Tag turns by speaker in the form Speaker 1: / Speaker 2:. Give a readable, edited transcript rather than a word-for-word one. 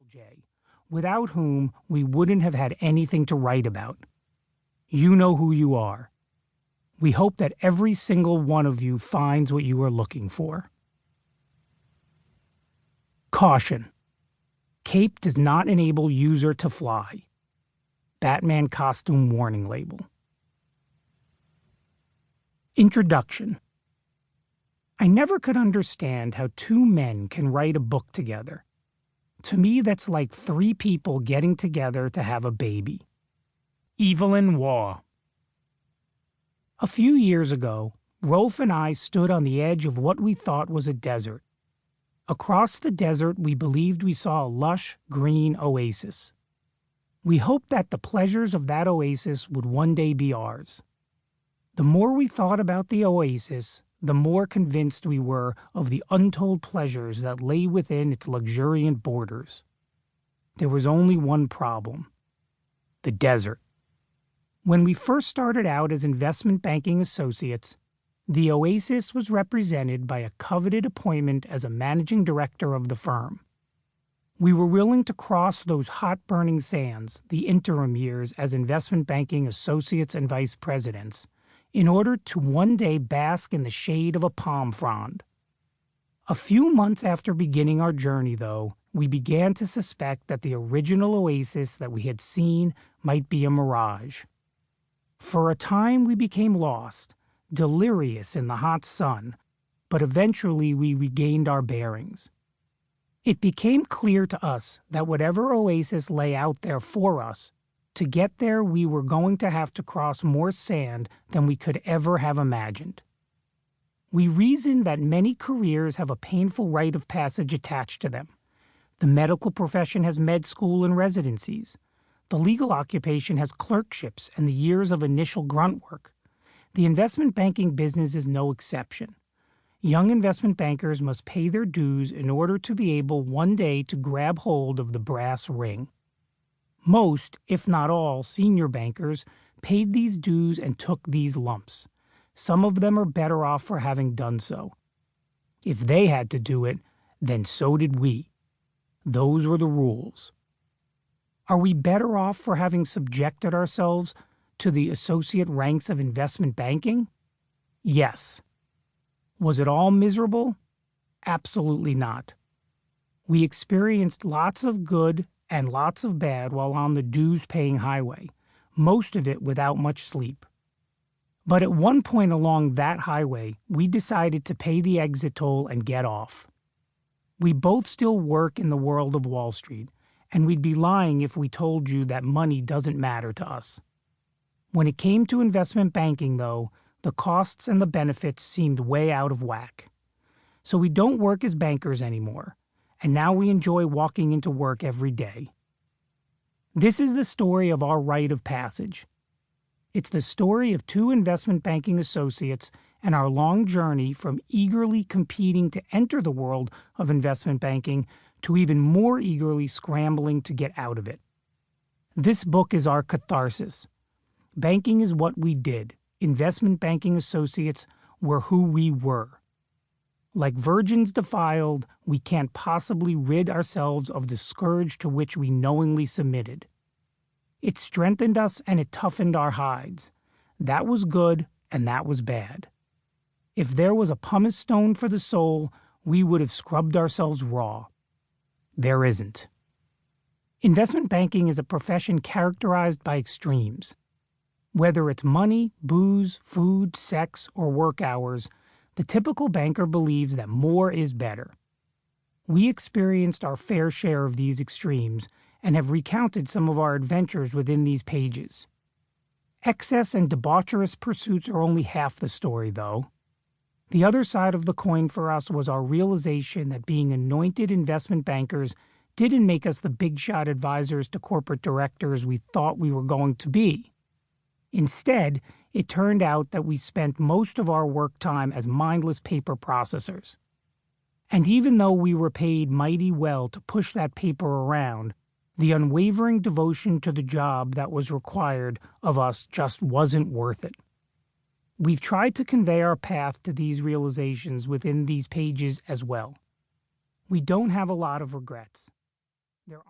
Speaker 1: J, without whom we wouldn't have had anything to write about. You know who you are. We hope that every single one of you finds what you are looking for. Caution. Cape does not enable user to fly. Batman costume warning label. Introduction. I never could understand how two men can write a book together. To me, that's like three people getting together to have a baby. Evelyn Waugh. A few years ago, Rolfe and I stood on the edge of what we thought was a desert. Across the desert, we believed we saw a lush, green oasis. We hoped that the pleasures of that oasis would one day be ours. The more we thought about the oasis, the more convinced we were of the untold pleasures that lay within its luxuriant borders. There was only one problem: the desert. When we first started out as investment banking associates, the oasis was represented by a coveted appointment as a managing director of the firm. We were willing to cross those hot-burning sands, the interim years as investment banking associates and vice presidents, in order to one day bask in the shade of a palm frond. A few months after beginning our journey, though, we began to suspect that the original oasis that we had seen might be a mirage. For a time we became lost, delirious in the hot sun, but eventually we regained our bearings. It became clear to us that whatever oasis lay out there for us, to get there we were going to have to cross more sand than we could ever have imagined. We reasoned that many careers have a painful rite of passage attached to them. The medical profession has med school and residencies. The legal occupation has clerkships and the years of initial grunt work. The investment banking business is no exception. Young investment bankers must pay their dues in order to be able one day to grab hold of the brass ring. Most, if not all, senior bankers paid these dues and took these lumps. Some of them are better off for having done so. If they had to do it, then so did we. Those were the rules. Are we better off for having subjected ourselves to the associate ranks of investment banking? Yes. Was it all miserable? Absolutely not. We experienced lots of good and lots of bad while on the dues-paying highway, most of it without much sleep. But at one point along that highway, we decided to pay the exit toll and get off. We both still work in the world of Wall Street, and we'd be lying if we told you that money doesn't matter to us. When it came to investment banking, though, the costs and the benefits seemed way out of whack. So we don't work as bankers anymore, and now we enjoy walking into work every day. This is the story of our rite of passage. It's the story of two investment banking associates and our long journey from eagerly competing to enter the world of investment banking to even more eagerly scrambling to get out of it. This book is our catharsis. Banking is what we did. Investment banking associates were who we were. Like virgins defiled, we can't possibly rid ourselves of the scourge to which we knowingly submitted. It strengthened us and it toughened our hides. That was good and that was bad. If there was a pumice stone for the soul, we would have scrubbed ourselves raw. There isn't. Investment banking is a profession characterized by extremes. Whether it's money, booze, food, sex, or work hours, the typical banker believes that more is better. We experienced our fair share of these extremes and have recounted some of our adventures within these pages. Excess and debaucherous pursuits are only half the story, though. The other side of the coin for us was our realization that being anointed investment bankers didn't make us the big-shot advisors to corporate directors we thought we were going to be. Instead, it turned out that we spent most of our work time as mindless paper processors. And even though we were paid mighty well to push that paper around, the unwavering devotion to the job that was required of us just wasn't worth it. We've tried to convey our path to these realizations within these pages as well. We don't have a lot of regrets. There are